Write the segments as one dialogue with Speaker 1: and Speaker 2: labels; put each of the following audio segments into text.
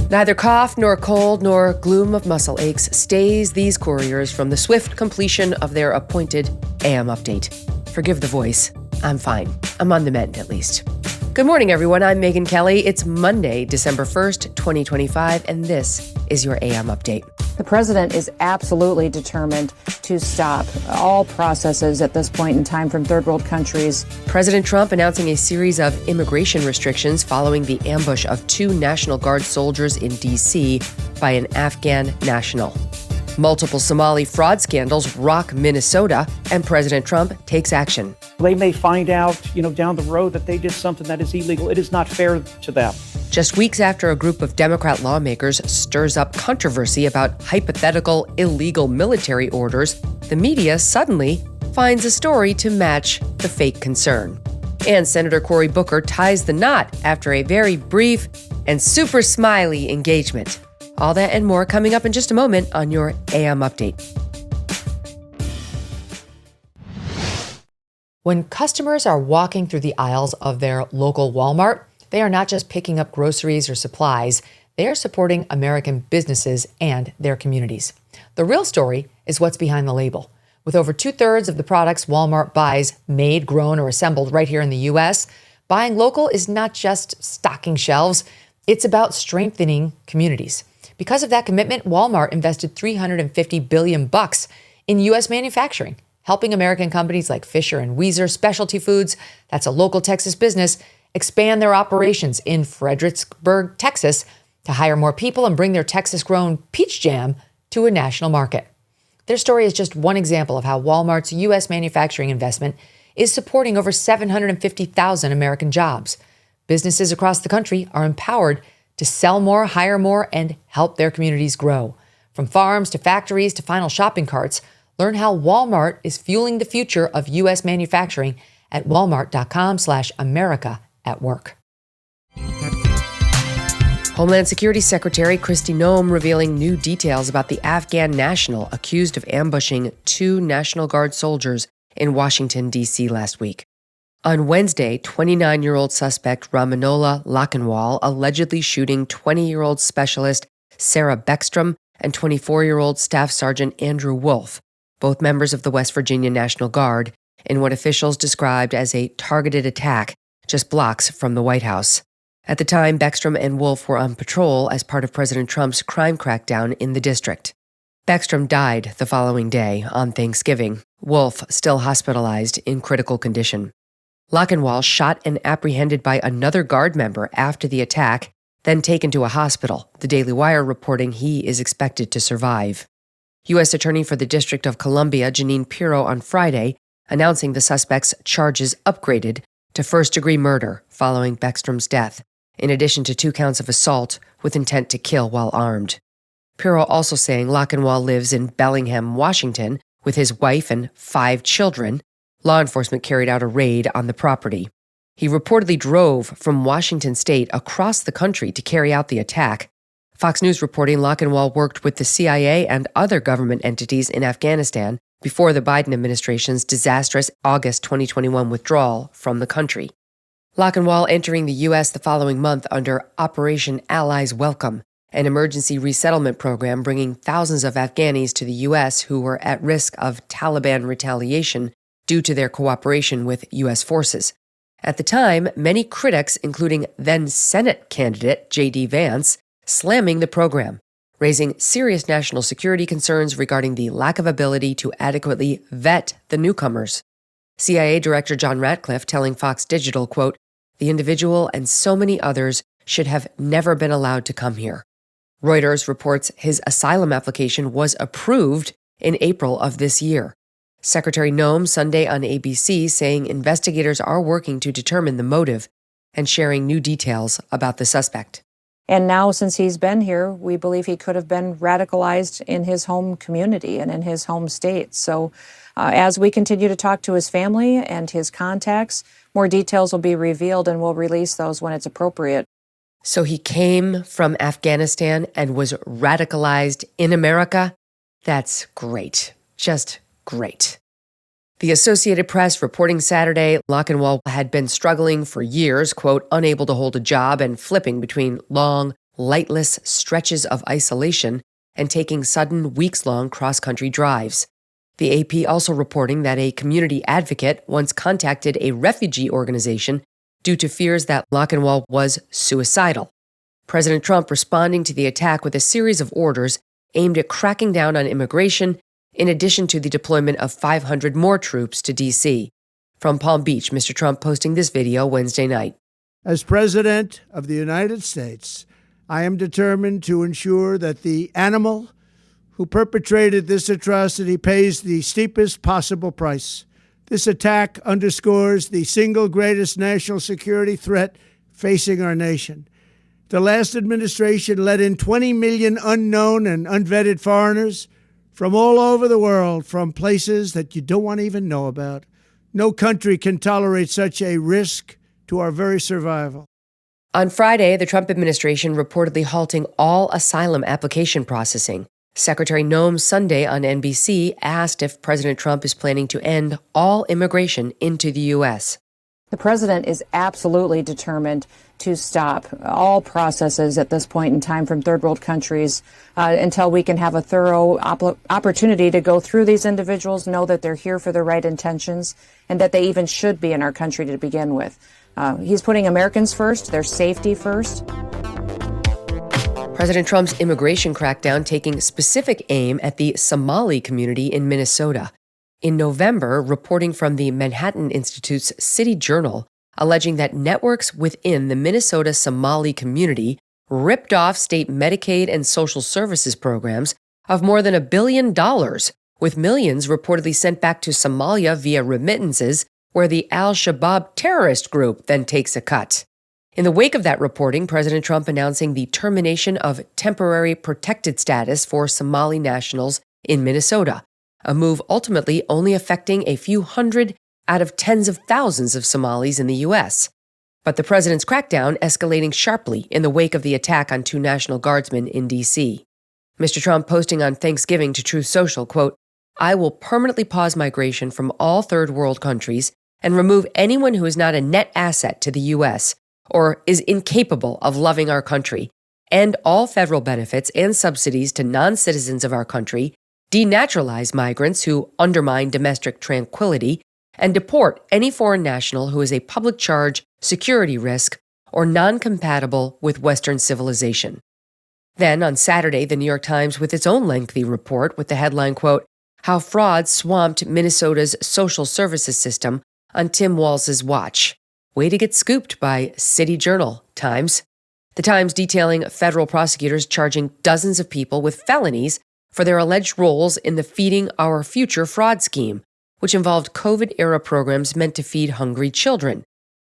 Speaker 1: Neither cough, nor cold, nor gloom of muscle aches stays these couriers from the swift completion of their appointed AM update. Forgive the voice. I'm fine. I'm on the mend, at least. Good morning, everyone. I'm Megyn Kelly. It's Monday, December 1st, 2025, and this is your AM update.
Speaker 2: The president is absolutely determined to stop all processes at this point in time from third world countries.
Speaker 1: President Trump announcing a series of immigration restrictions following the ambush of 2 National Guard soldiers in D.C. by an Afghan national. Multiple Somali fraud scandals rock Minnesota, and President Trump takes action.
Speaker 3: They may find out, down the road that they did something that is illegal. It is not fair to them.
Speaker 1: Just weeks after a group of Democrat lawmakers stirs up controversy about hypothetical illegal military orders, the media suddenly finds a story to match the fake concern. And Senator Cory Booker ties the knot after a very brief and super smiley engagement. All that and more coming up in just a moment on your AM Update. When customers are walking through the aisles of their local Walmart, they are not just picking up groceries or supplies, they are supporting American businesses and their communities. The real story is what's behind the label. With over 2/3 of the products Walmart buys made, grown, or assembled right here in the U.S., buying local is not just stocking shelves, it's about strengthening communities. Because of that commitment, Walmart invested $350 billion in U.S. manufacturing, helping American companies like Fisher & Weezer Specialty Foods, that's a local Texas business, expand their operations in Fredericksburg, Texas, to hire more people and bring their Texas-grown peach jam to a national market. Their story is just one example of how Walmart's U.S. manufacturing investment is supporting over 750,000 American jobs. Businesses across the country are empowered to sell more, hire more, and help their communities grow. From farms to factories to final shopping carts, learn how Walmart is fueling the future of U.S. manufacturing at walmart.com/America at work. Homeland Security Secretary Kristi Noem revealing new details about the Afghan national accused of ambushing 2 National Guard soldiers in Washington, D.C. last week. On Wednesday, 29-year-old suspect Ramanola Lakhanwal allegedly shooting 20-year-old specialist Sarah Beckstrom and 24-year-old Staff Sergeant Andrew Wolf, both members of the West Virginia National Guard, in what officials described as a targeted attack just blocks from the White House. At the time, Beckstrom and Wolf were on patrol as part of President Trump's crime crackdown in the district. Beckstrom died the following day, on Thanksgiving. Wolf still hospitalized in critical condition. Lakhanwal shot and apprehended by another Guard member after the attack, then taken to a hospital, the Daily Wire reporting he is expected to survive. U.S. Attorney for the District of Columbia, Jeanine Pirro, on Friday, announcing the suspect's charges upgraded to first-degree murder following Beckstrom's death, in addition to 2 counts of assault with intent to kill while armed. Pirro also saying Lakhanwal lives in Bellingham, Washington, with his wife and 5 children. Law enforcement carried out a raid on the property. He reportedly drove from Washington state across the country to carry out the attack. Fox News reporting Lakhanwal worked with the CIA and other government entities in Afghanistan before the Biden administration's disastrous August 2021 withdrawal from the country. Lakhanwal entering the U.S. the following month under Operation Allies Welcome, an emergency resettlement program bringing thousands of Afghanis to the U.S. who were at risk of Taliban retaliation due to their cooperation with U.S. forces. At the time, many critics, including then Senate candidate J.D. Vance, slamming the program, raising serious national security concerns regarding the lack of ability to adequately vet the newcomers. CIA Director John Ratcliffe telling Fox Digital, quote, "The individual and so many others should have never been allowed to come here." Reuters reports his asylum application was approved in April of this year. Secretary Noem Sunday on ABC saying investigators are working to determine the motive and sharing new details about the suspect.
Speaker 2: And now, since he's been here, we believe he could have been radicalized in his home community and in his home state. So as we continue to talk to his family and his contacts, more details will be revealed and we'll release those when it's appropriate.
Speaker 1: So he came from Afghanistan and was radicalized in America? That's great. Just great. The Associated Press reporting Saturday, Lakhanwal had been struggling for years, quote, unable to hold a job and flipping between long, lightless stretches of isolation and taking sudden weeks-long cross-country drives. The AP also reporting that a community advocate once contacted a refugee organization due to fears that Lochinwall was suicidal. President Trump responding to the attack with a series of orders aimed at cracking down on immigration, in addition to the deployment of 500 more troops to D.C. From Palm Beach, Mr. Trump posting this video Wednesday night.
Speaker 4: As President of the United States, I am determined to ensure that the animal who perpetrated this atrocity pays the steepest possible price. This attack underscores the single greatest national security threat facing our nation. The last administration let in 20 million unknown and unvetted foreigners from all over the world, from places that you don't want to even know about. No country can tolerate such a risk to our very survival.
Speaker 1: On Friday, the Trump administration reportedly halting all asylum application processing. Secretary Noem Sunday on NBC asked if President Trump is planning to end all immigration into the U.S.
Speaker 2: The president is absolutely determined to stop all processes at this point in time from third world countries until we can have a thorough opportunity to go through these individuals, know that they're here for the right intentions, and that they even should be in our country to begin with. He's putting Americans first, their safety first.
Speaker 1: President Trump's immigration crackdown taking specific aim at the Somali community in Minnesota. In November, reporting from the Manhattan Institute's City Journal, alleging that networks within the Minnesota Somali community ripped off state Medicaid and social services programs of more than $1 billion, with millions reportedly sent back to Somalia via remittances, where the Al-Shabaab terrorist group then takes a cut. In the wake of that reporting, President Trump announcing the termination of temporary protected status for Somali nationals in Minnesota, a move ultimately only affecting a few hundred out of tens of thousands of Somalis in the U.S. But the president's crackdown escalating sharply in the wake of the attack on 2 National Guardsmen in D.C. Mr. Trump posting on Thanksgiving to Truth Social, quote, "I will permanently pause migration from all third world countries and remove anyone who is not a net asset to the U.S., or is incapable of loving our country, end all federal benefits and subsidies to non-citizens of our country, denaturalize migrants who undermine domestic tranquility, and deport any foreign national who is a public charge, security risk, or non-compatible with Western civilization." Then, on Saturday, the New York Times with its own lengthy report with the headline, quote, "How Fraud Swamped Minnesota's Social Services System on Tim Walz's Watch." Way to get scooped by City Journal, Times. The Times detailing federal prosecutors charging dozens of people with felonies for their alleged roles in the Feeding Our Future fraud scheme, which involved COVID-era programs meant to feed hungry children.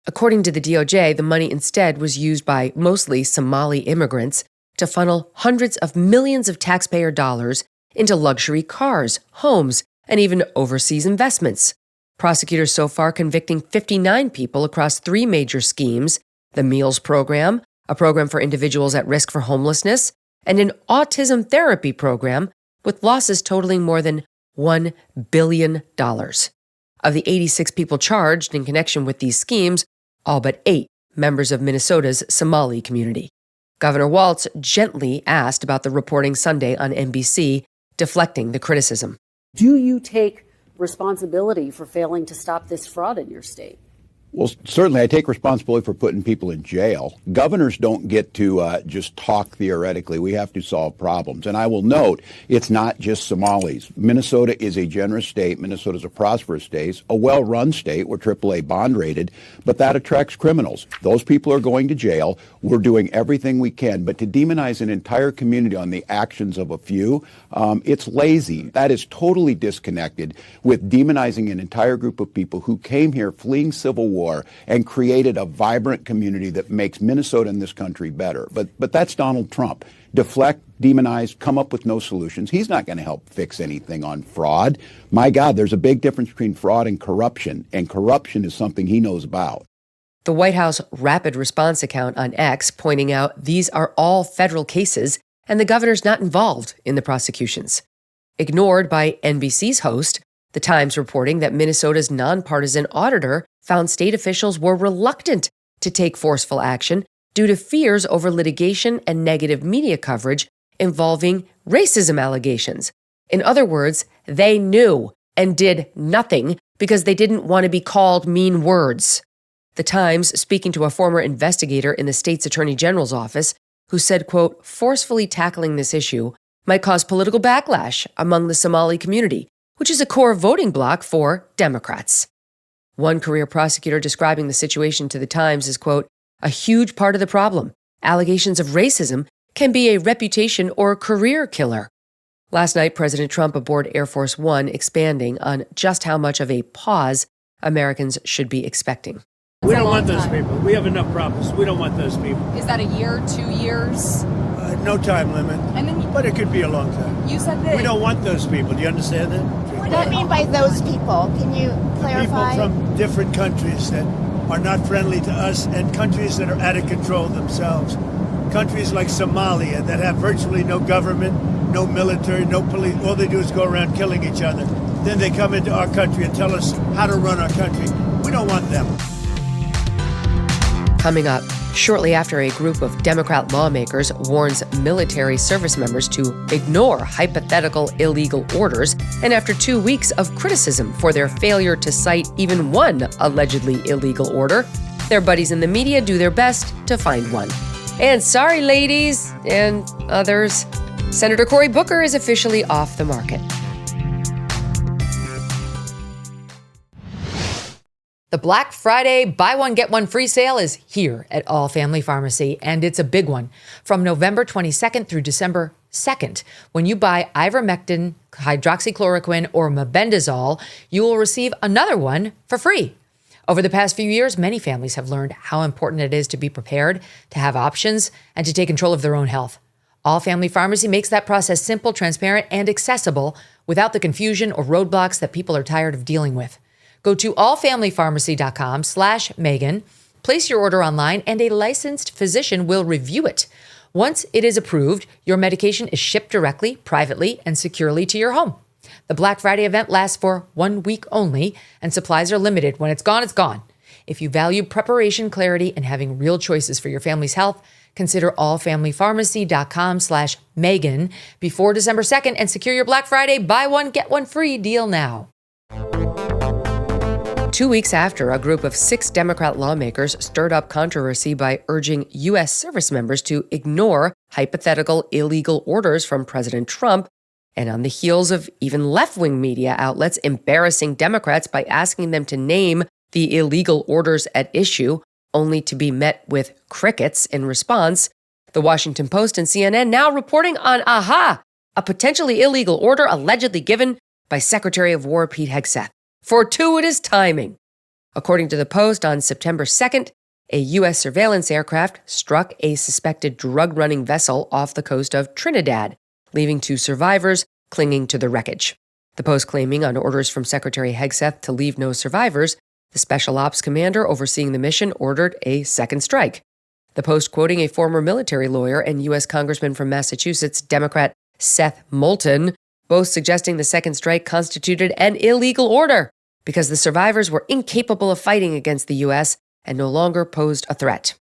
Speaker 1: According to the DOJ, the money instead was used by mostly Somali immigrants to funnel hundreds of millions of taxpayer dollars into luxury cars, homes, and even overseas investments. Prosecutors so far convicting 59 people across 3 major schemes: the Meals Program, a program for individuals at risk for homelessness, and an autism therapy program, with losses totaling more than $1 billion. Of the 86 people charged in connection with these schemes, all but 8 members of Minnesota's Somali community. Governor Walz gently asked about the reporting Sunday on NBC, deflecting the criticism.
Speaker 5: Do you take responsibility for failing to stop this fraud in your state?
Speaker 6: Well, certainly I take responsibility for putting people in jail. Governors don't get to just talk theoretically. We have to solve problems. And I will note, it's not just Somalis. Minnesota is a generous state. Minnesota is a prosperous state, a well-run state. We're AAA bond rated, but that attracts criminals. Those people are going to jail. We're doing everything we can. But to demonize an entire community on the actions of a few, it's lazy. That is totally disconnected with demonizing an entire group of people who came here fleeing civil war and created a vibrant community that makes Minnesota and this country better. But that's Donald Trump. Deflect, demonize, come up with no solutions. He's not going to help fix anything on fraud. My God, there's a big difference between fraud and corruption is something he knows about.
Speaker 1: The White House Rapid Response account on X pointing out these are all federal cases and the governor's not involved in the prosecutions. Ignored by NBC's host, The Times reporting that Minnesota's nonpartisan auditor found state officials were reluctant to take forceful action due to fears over litigation and negative media coverage involving racism allegations. In other words, they knew and did nothing because they didn't want to be called mean words. The Times, speaking to a former investigator in the state's attorney general's office, who said, quote, forcefully tackling this issue might cause political backlash among the Somali community, which is a core voting bloc for Democrats. One career prosecutor describing the situation to the Times as, quote, a huge part of the problem. Allegations of racism can be a reputation or career killer. Last night, President Trump aboard Air Force One, expanding on just how much of a pause Americans should be expecting.
Speaker 4: We don't want those people. We have enough problems. We don't want those people.
Speaker 7: Is that a year, 2 years?
Speaker 4: No time limit,
Speaker 7: And then
Speaker 4: but it could be a long time.
Speaker 7: you said that
Speaker 4: We don't want those people. Do you understand that?
Speaker 8: What do you mean by those people? Can you clarify?
Speaker 4: People from different countries that are not friendly to us and countries that are out of control themselves. Countries like Somalia that have virtually no government, no military, no police. All they do is go around killing each other. Then they come into our country and tell us how to run our country. We don't want them.
Speaker 1: Coming up, shortly after a group of Democrat lawmakers warns military service members to ignore hypothetical illegal orders, and after 2 weeks of criticism for their failure to cite even one allegedly illegal order, their buddies in the media do their best to find one. And sorry, ladies and others, Senator Cory Booker is officially off the market.
Speaker 9: The Black Friday buy one, get one free sale is here at All Family Pharmacy, and it's a big one. From November 22nd through December 2nd, when you buy ivermectin, hydroxychloroquine, or mebendazole, you will receive another one for free. Over the past few years, many families have learned how important it is to be prepared, to have options, and to take control of their own health. All Family Pharmacy makes that process simple, transparent, and accessible without the confusion or roadblocks that people are tired of dealing with. Go to allfamilypharmacy.com/Megyn, place your order online, and a licensed physician will review it. Once it is approved, your medication is shipped directly, privately, and securely to your home. The Black Friday event lasts for 1 week only, and supplies are limited. When it's gone, it's gone. If you value preparation, clarity, and having real choices for your family's health, consider allfamilypharmacy.com/Megyn before December 2nd and secure your Black Friday buy one, get one free deal now.
Speaker 1: 2 weeks after a group of 6 Democrat lawmakers stirred up controversy by urging U.S. service members to ignore hypothetical illegal orders from President Trump, and on the heels of even left-wing media outlets embarrassing Democrats by asking them to name the illegal orders at issue, only to be met with crickets in response, the Washington Post and CNN now reporting on a potentially illegal order allegedly given by Secretary of War Pete Hegseth. Fortuitous timing. According to the Post, on September 2nd, a U.S. surveillance aircraft struck a suspected drug-running vessel off the coast of Trinidad, leaving 2 survivors clinging to the wreckage. The Post claiming on orders from Secretary Hegseth to leave no survivors, the special ops commander overseeing the mission ordered a second strike. The Post quoting a former military lawyer and U.S. Congressman from Massachusetts, Democrat Seth Moulton, both suggesting the second strike constituted an illegal order because the survivors were incapable of fighting against the U.S. and no longer posed a threat.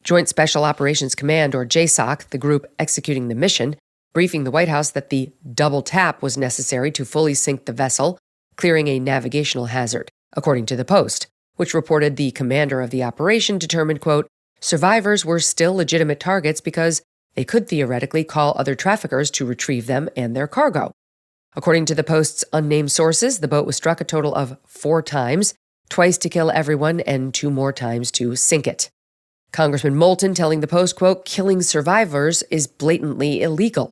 Speaker 1: Joint Special Operations Command, or JSOC, the group executing the mission, briefing the White House that the double tap was necessary to fully sink the vessel, clearing a navigational hazard, according to the Post, which reported the commander of the operation determined, quote, survivors were still legitimate targets because they could theoretically call other traffickers to retrieve them and their cargo. According to the Post's unnamed sources, the boat was struck a total of 4 times, twice to kill everyone and 2 more times to sink it. Congressman Moulton telling the Post, quote, killing survivors is blatantly illegal.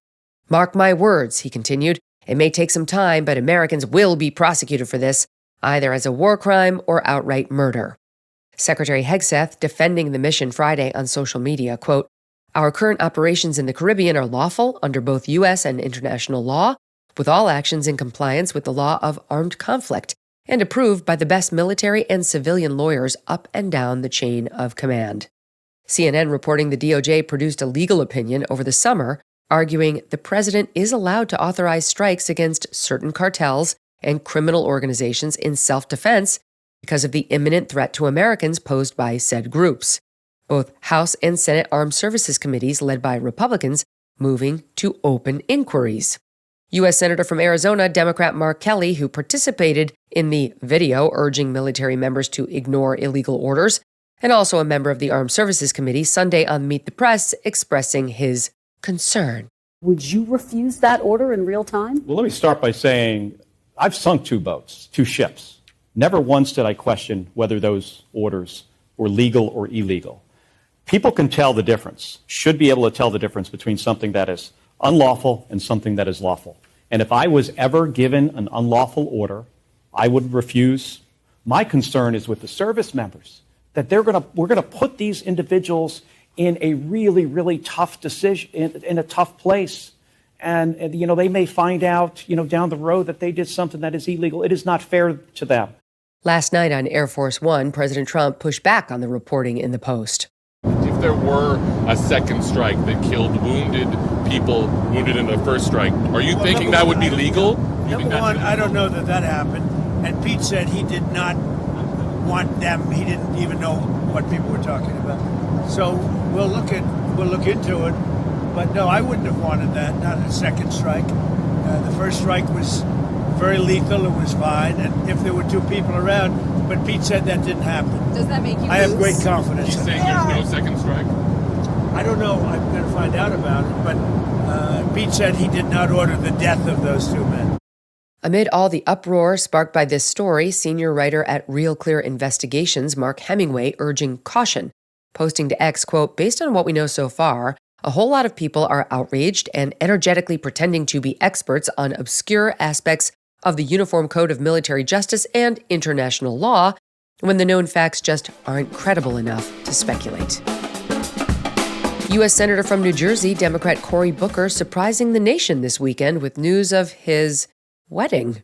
Speaker 1: Mark my words, he continued, it may take some time, but Americans will be prosecuted for this, either as a war crime or outright murder. Secretary Hegseth defending the mission Friday on social media, quote, our current operations in the Caribbean are lawful under both U.S. and international law, with all actions in compliance with the law of armed conflict and approved by the best military and civilian lawyers up and down the chain of command. CNN reporting the DOJ produced a legal opinion over the summer, arguing the president is allowed to authorize strikes against certain cartels and criminal organizations in self-defense because of the imminent threat to Americans posed by said groups. both House and Senate Armed Services Committees, led by Republicans, moving to open inquiries. U.S. Senator from Arizona, Democrat Mark Kelly, who participated in the video urging military members to ignore illegal orders, and also a member of the Armed Services Committee, Sunday on Meet the Press, expressing his concern.
Speaker 5: Would you refuse that order in real time?
Speaker 3: Well, let me start by saying I've sunk 2 boats, 2 ships. Never once did I question whether those orders were legal or illegal. People can tell the difference, should be able to tell the difference between something that is unlawful and something that is lawful. And if I was ever given an unlawful order, I would refuse. My concern is with the service members, that we're going to put these individuals in a really, really tough decision, in a tough place. And, they may find out, down the road that they did something that is illegal. It is not fair to them.
Speaker 1: Last night on Air Force One, President Trump pushed back on the reporting in the Post.
Speaker 10: If there were a second strike that killed people wounded in the first strike, are you thinking that would be legal?
Speaker 4: Number one, I don't know that happened. And Pete said he did not want them. He didn't even know what people were talking about. So we'll look into it. But no, I wouldn't have wanted that, not a second strike. The first strike was very lethal. It was fine. And if there were 2 people around, but Pete said that didn't happen.
Speaker 7: Does that make you
Speaker 4: I have great confidence.
Speaker 10: He's saying there's no second strike?
Speaker 4: I don't know. I'm going to find out about it. But Pete said he did not order the death of those 2 men.
Speaker 1: Amid all the uproar sparked by this story, senior writer at Real Clear Investigations, Mark Hemingway, urging caution, posting to X, quote, "Based on what we know so far, a whole lot of people are outraged and energetically pretending to be experts on obscure aspects of the Uniform Code of Military Justice and international law, when the known facts just aren't credible enough to speculate." U.S. Senator from New Jersey, Democrat Cory Booker, surprising the nation this weekend with news of his wedding.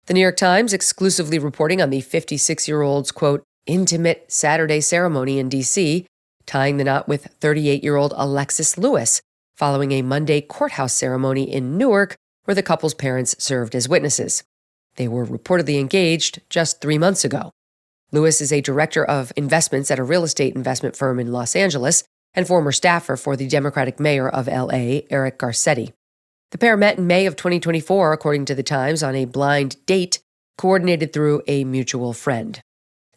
Speaker 1: The New York Times exclusively reporting on the 56-year-old's, quote, intimate Saturday ceremony in D.C., tying the knot with 38-year-old Alexis Lewis, following a Monday courthouse ceremony in Newark where the couple's parents served as witnesses. They were reportedly engaged just 3 months ago. Lewis is a director of investments at a real estate investment firm in Los Angeles and former staffer for the Democratic mayor of L.A., Eric Garcetti. The pair met in May of 2024, according to the Times, on a blind date coordinated through a mutual friend.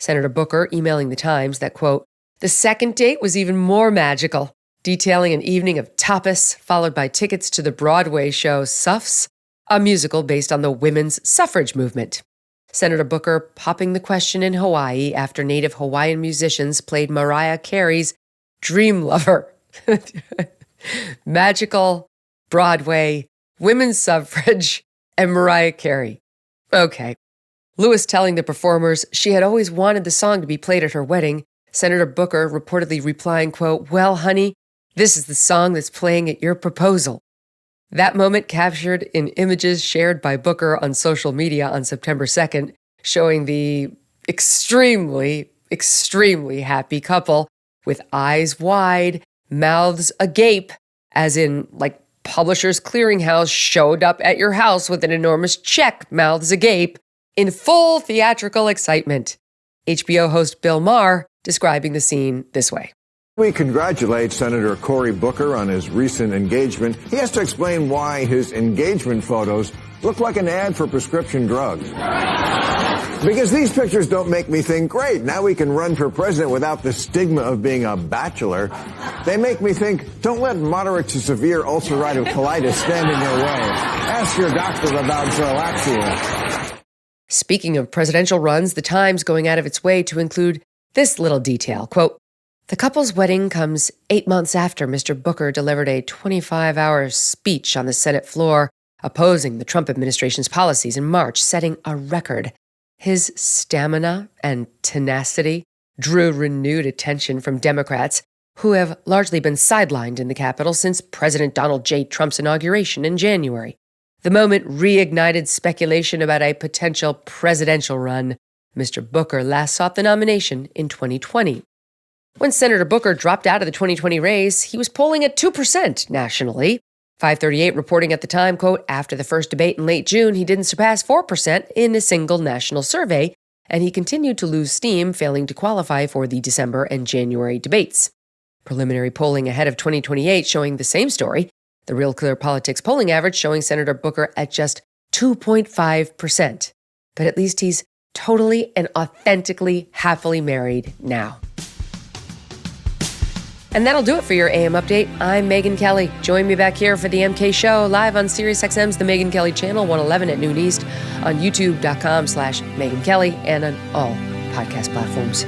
Speaker 1: Senator Booker emailing the Times that, quote, "The second date was even more magical, detailing an evening of tapas followed by tickets to the Broadway show Suffs, a musical based on the women's suffrage movement." Senator Booker popping the question in Hawaii after native Hawaiian musicians played Mariah Carey's Dream Lover. Magical, Broadway, women's suffrage, and Mariah Carey. Okay. Lewis telling the performers she had always wanted the song to be played at her wedding. Senator Booker reportedly replying, quote, "Well, honey, this is the song that's playing at your proposal." That moment captured in images shared by Booker on social media on September 2nd, showing the extremely, extremely happy couple with eyes wide, mouths agape, as in, like, Publishers Clearinghouse showed up at your house with an enormous check, mouths agape, in full theatrical excitement. HBO host Bill Maher describing the scene this way.
Speaker 11: We congratulate Senator Cory Booker on his recent engagement. He has to explain why his engagement photos look like an ad for prescription drugs. Because these pictures don't make me think, great, now we can run for president without the stigma of being a bachelor. They make me think, don't let moderate to severe ulcerative colitis stand in your way. Ask your doctor about Zolaxia.
Speaker 1: Speaking of presidential runs, the Times going out of its way to include this little detail, quote, "The couple's wedding comes 8 months after Mr. Booker delivered a 25-hour speech on the Senate floor opposing the Trump administration's policies in March, setting a record. His stamina and tenacity drew renewed attention from Democrats who have largely been sidelined in the Capitol since President Donald J. Trump's inauguration in January. The moment reignited speculation about a potential presidential run. Mr. Booker last sought the nomination in 2020. When Senator Booker dropped out of the 2020 race, he was polling at 2% nationally. 538 reporting at the time, quote, "After the first debate in late June, he didn't surpass 4% in a single national survey, and he continued to lose steam, failing to qualify for the December and January debates." Preliminary polling ahead of 2028 showing the same story. The Real Clear Politics polling average showing Senator Booker at just 2.5%. But at least he's totally and authentically happily married now. And that'll do it for your AM update. I'm Megyn Kelly. Join me back here for the MK Show live on SiriusXM's The Megyn Kelly Channel, 111 at noon East, on youtube.com/Megyn Kelly, and on all podcast platforms.